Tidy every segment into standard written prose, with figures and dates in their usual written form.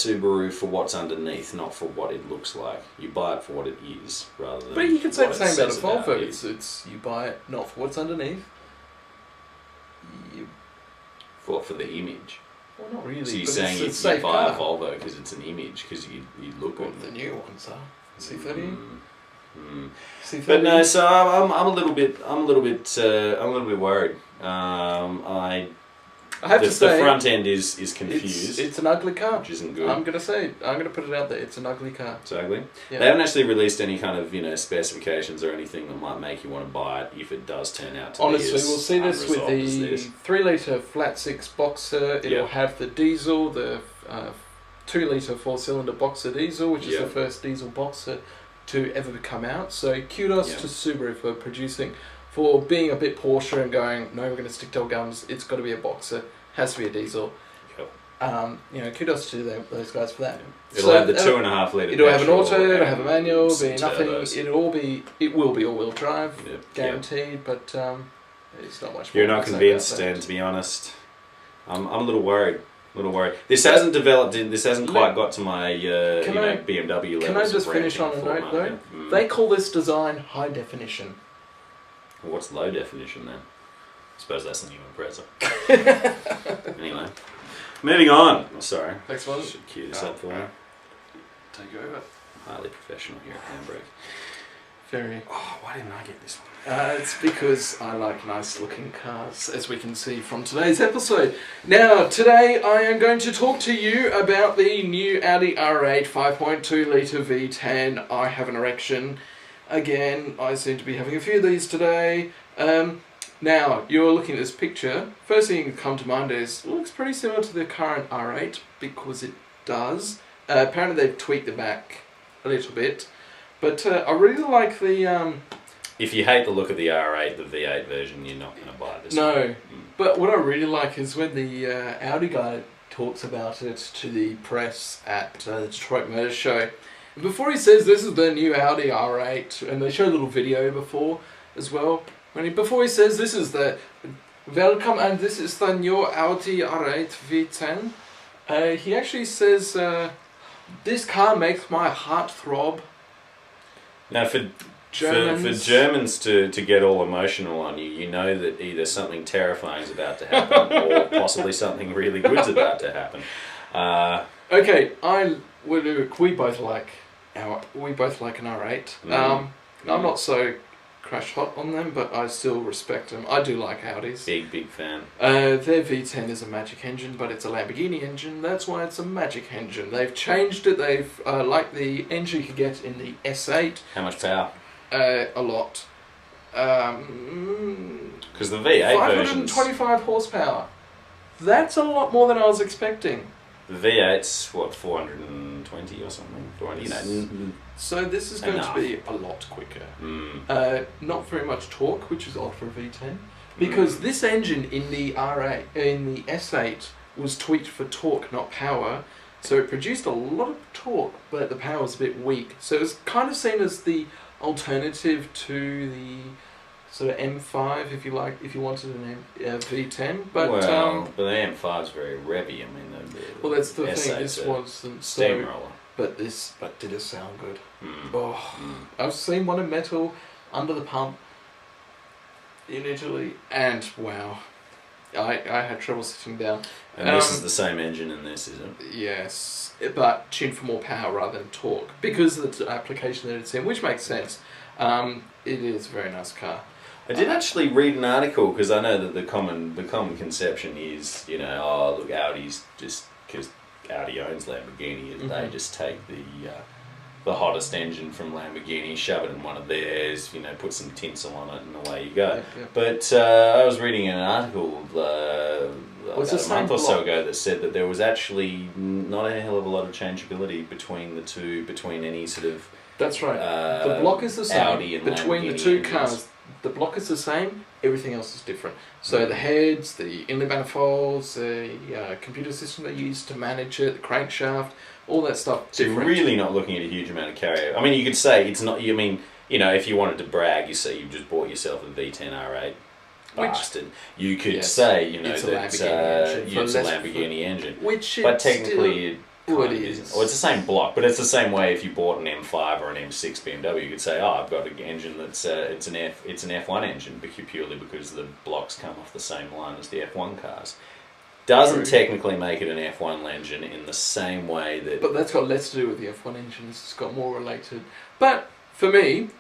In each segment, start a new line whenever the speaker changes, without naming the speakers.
Subaru for what's underneath, not for what it looks like. You buy it for what it is, rather than.
But you could say the same about a Volvo.
You.
It's you buy it not for what's underneath.
For the image.
Well, not really.
So you're
but
saying
it's
you buy a Volvo because it's an image, because you look
well,
good.
the new ones are C30. C30.
But no, so I'm a little bit worried. I have to say, the front end is confused.
It's an ugly car,
which isn't good.
I'm gonna put it out there. It's an ugly car.
It's ugly.
Yeah.
They haven't actually released any kind of specifications or anything that might make you want to buy it if it does turn out to
honestly,
be as
we'll see this with the 3-litre flat six boxer. It'll have the diesel, the 2-litre 4-cylinder boxer diesel, which is the first diesel boxer to ever come out. So kudos to Subaru for being a bit Porsche and going, no, we're going to stick to our guns. It's got to be a boxer. Has to be a diesel.
Yep.
Kudos to those guys for that.
It'll have the 2.5 litre.
It'll have an auto. It'll have a manual. Be nothing.
Turbos.
It will be all-wheel drive, guaranteed.
Yep.
But it's not much.
You're not convinced, and to be honest, I'm a little worried. This hasn't developed. This hasn't quite got to my BMW level.
Can I just finish on a note though? They call this design high definition.
Well, what's low definition then? I suppose that's the new Impreza. Anyway, moving on. Oh, sorry.
Next one.
Should cue this up for me.
Take over.
Highly professional here at Handbrake.
Very.
Oh, why didn't I get this one?
It's because I like nice looking cars, as we can see from today's episode. Now, today I am going to talk to you about the new Audi R8 5.2 litre V10. I have an erection. Again, I seem to be having a few of these today. Now, you're looking at this picture. First thing that come to mind is, it looks pretty similar to the current R8, because it does. Apparently they've tweaked the back a little bit. But I really like the...
If you hate the look of the R8, the V8 version, you're not going to buy this one.
No, but what I really like is when the Audi guy talks about it to the press at the Detroit Motorshow. Before he says this is the new Audi R8, and they show a little video before as well. Before he says this is the welcome and this is the new Audi R8 V10, he actually says this car makes my heart throb.
Now for Germans to get all emotional on you, you know that either something terrifying is about to happen or possibly something really good's about to happen.
Okay, we both like an R8. I'm not so crash hot on them, but I still respect them. I do like Audis.
Big fan.
Their V10 is a magic engine, but it's a Lamborghini engine. That's why it's a magic engine. They've changed it. They've like the engine you could get in the S8.
How much power?
A lot.
Because the V8
525 horsepower. That's a lot more than I was expecting.
The V8's what, 420 or something? 400,
So this is going to be a lot quicker. Not very much torque, which is odd for a V10, because this engine in the S8 was tweaked for torque, not power. So it produced a lot of torque, but the power was a bit weak. So it's kind of seen as the alternative to the sort of M5, if you wanted an V10. But
but the M5's very revvy. I mean,
well, that's the thing. This wasn't
steamroller.
But did it sound good? I've seen one in metal under the pump in Italy, and wow, I had trouble sitting down.
And this is the same engine in this, is it?
Yes, but tuned for more power rather than torque, because of the application that it's in, which makes sense. It is a very nice car.
I did actually read an article, because I know that the common conception is, oh look, Audi's just, because Audi owns Lamborghini, they just take the hottest engine from Lamborghini, shove it in one of theirs, put some tinsel on it, and away you go. Yep. But I was reading an article about a month or so ago that said that there was actually not a hell of a lot of changeability between the two, between any sort of...
That's right. The block is the same
Audi and
between the two cars. The block is the same, everything else is different. So the heads, the inlet manifolds, the computer system they use to manage it, the crankshaft, all that stuff.
So you're really not looking at a huge amount of carryover. I mean, you could say it's not. I mean, if you wanted to brag, you say you just bought yourself a V10 R8. Bastard. You could say,
it's
that it's a Lamborghini engine.
Which
but technically,
it is.
Well, it's the same block, but it's the same way if you bought an M5 or an M6 BMW, you could say, I've got an engine that's it's an F1 engine, purely because the blocks come off the same line as the F1 cars. Doesn't technically make it an F1 engine in the same way that...
But that's got less to do with the F1 engines. It's got more related. But, for me,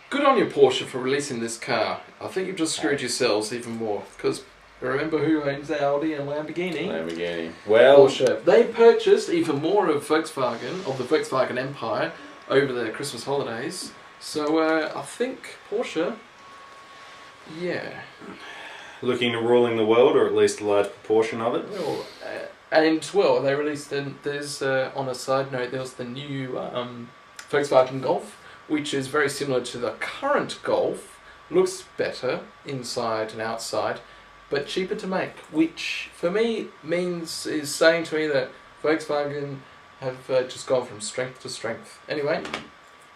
good on you, Porsche, for releasing this car. I think you've just screwed yourselves even more. Because remember who owns Audi and Lamborghini?
Lamborghini. Well...
Porsche. They purchased even more of Volkswagen, of the Volkswagen empire, over the Christmas holidays. So, I think Porsche... Yeah...
Looking to ruling the world, or at least a large proportion of it.
Well, they released. There's on a side note, there was the new Volkswagen Golf, which is very similar to the current Golf. Looks better inside and outside, but cheaper to make. Which for me is saying to me that Volkswagen have just gone from strength to strength. Anyway,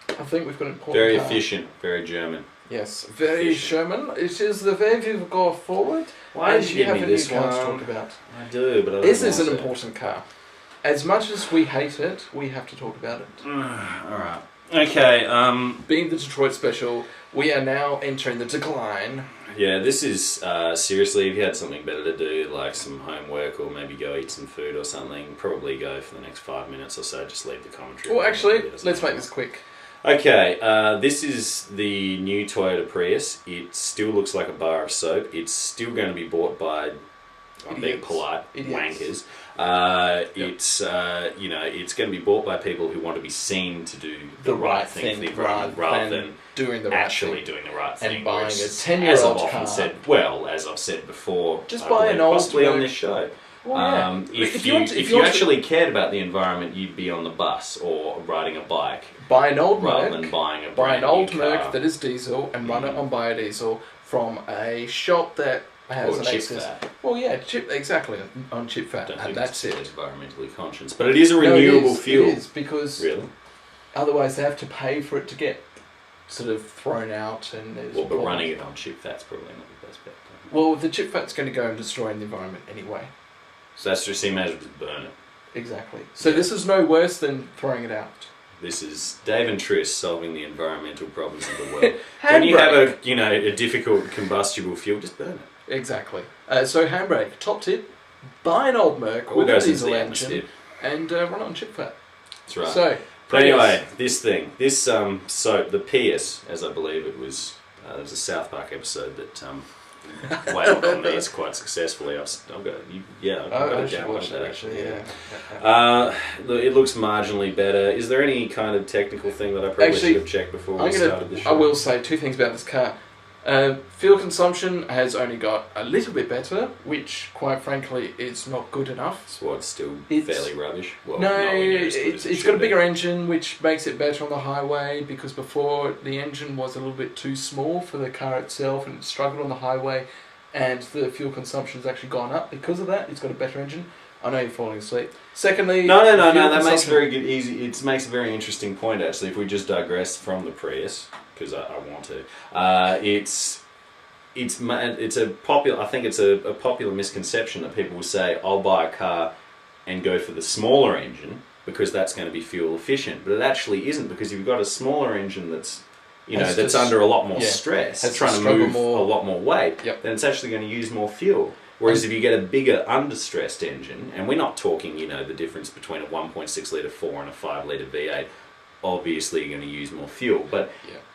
I think we've got an important.
Very efficient, very German.
Yes, very Sherman. It is the way we go forward.
Why did you
have
give
a
me this
new car to
one?
talk about?
I do, but I don't
This is
want
an
to.
important car. As much as we hate it, we have to talk about it.
Alright. Okay,
Being the Detroit special, we are now entering the decline.
yeah, this is, seriously, if you had something better to do, like some homework or maybe go eat some food or something, probably go for the next 5 minutes or so, just leave the commentary.
Well, actually, let's make this quick.
Okay, this is the new Toyota Prius. It still looks like a bar of soap. It's still going to be bought by, I'm being polite, wankers. It's it's going to be bought by people who want to be seen to do the right thing for the environment, rather than
doing the right
actually
thing.
doing the right thing.
And buying a
As
10-year-old
I've often
car.
said, well, as I've said before,
Just
I
buy
believe,
an old
possibly on
Toyota.
this show.
Well, yeah.
If you actually cared about the environment, you'd be on the bus or riding a bike.
Buy an old
rather
Merc,
than buying a
buy
brand
an old
new
Merc
car.
that is diesel and run it on biodiesel from a shop that has
Or
an
chip
excess.
fat.
Well, yeah, exactly on chip fat,
Don't
and
think
that's
it's
it.
environmentally conscious, but it is a
No,
renewable fuel.
It is because
Really?
otherwise they have to pay for it to get sort of thrown out and there's
Well, but
problems.
running it on chip fat's probably not the best bet.
Well, the chip fat's going to go and destroy the environment anyway.
So that's just, you may as well just burn it.
Exactly. So this is no worse than throwing it out.
This is Dave and Triss solving the environmental problems of the world. When you have a difficult combustible fuel, just burn it.
Exactly. So Handbrake, top tip: buy an old Merc
All
with a
goes into
diesel
the
engine
atmosphere.
and run it on chip fat.
That's right.
So,
but anyway, this soap, the Pierce, as I believe it was, there was a South Park episode that wailed on these quite successfully. I've got a download that actually. It looks marginally better. Is there any kind of technical thing that I probably should have checked before we started the show?
I will say two things about this car. Fuel consumption has only got a little bit better, which, quite frankly, is not good enough.
So it's still fairly rubbish. Well,
no,
nowhere near as good as it
it's
should
got a
be.
bigger engine, which makes it better on the highway, because before the engine was a little bit too small for the car itself and it struggled on the highway, and the fuel consumption has actually gone up because of that. It's got a better engine. I know you're falling asleep. Secondly,
No. That makes a very good, easy. It makes a very interesting point actually. If we just digress from the Prius, because I want to, it's a popular. I think it's a popular misconception that people will say, "I'll buy a car and go for the smaller engine because that's going to be fuel efficient," but it actually isn't, because you've got a smaller engine that's under a lot more stress, trying to move a lot more weight, then it's actually going to use more fuel. Whereas if you get a bigger under-stressed engine, and we're not talking, the difference between a 1.6 litre 4 and a 5 litre V8, obviously you're going to use more fuel. But,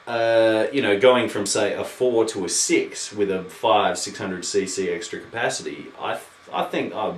going from, say, a 4 to a 6 with a 600cc extra capacity, I think, I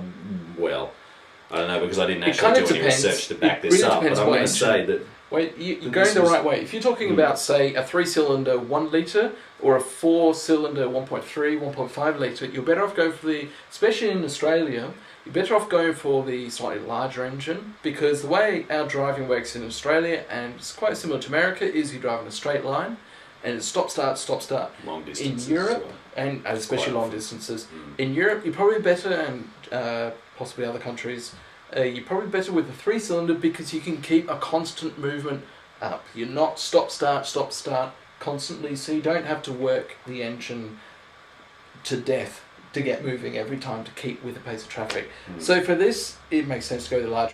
don't know, because I didn't actually do any research to back this up, but I'm going to say that...
Wait, you're going the right way. If you're talking about, say, a 3-cylinder 1 litre or a 4-cylinder 1.3, 1.5 litre, you're better off going for especially in Australia, you're better off going for the slightly larger engine, because the way our driving works in Australia, and it's quite similar to America, is you drive in a straight line, and it's stop, start, stop, start.
Long distances.
In Europe, and especially long distances, in Europe, you're probably better, and possibly other countries, you're probably better with a 3-cylinder, because you can keep a constant movement up. You're not stop, start constantly, so you don't have to work the engine to death to get moving every time to keep with the pace of traffic. So for this, it makes sense to go with the larger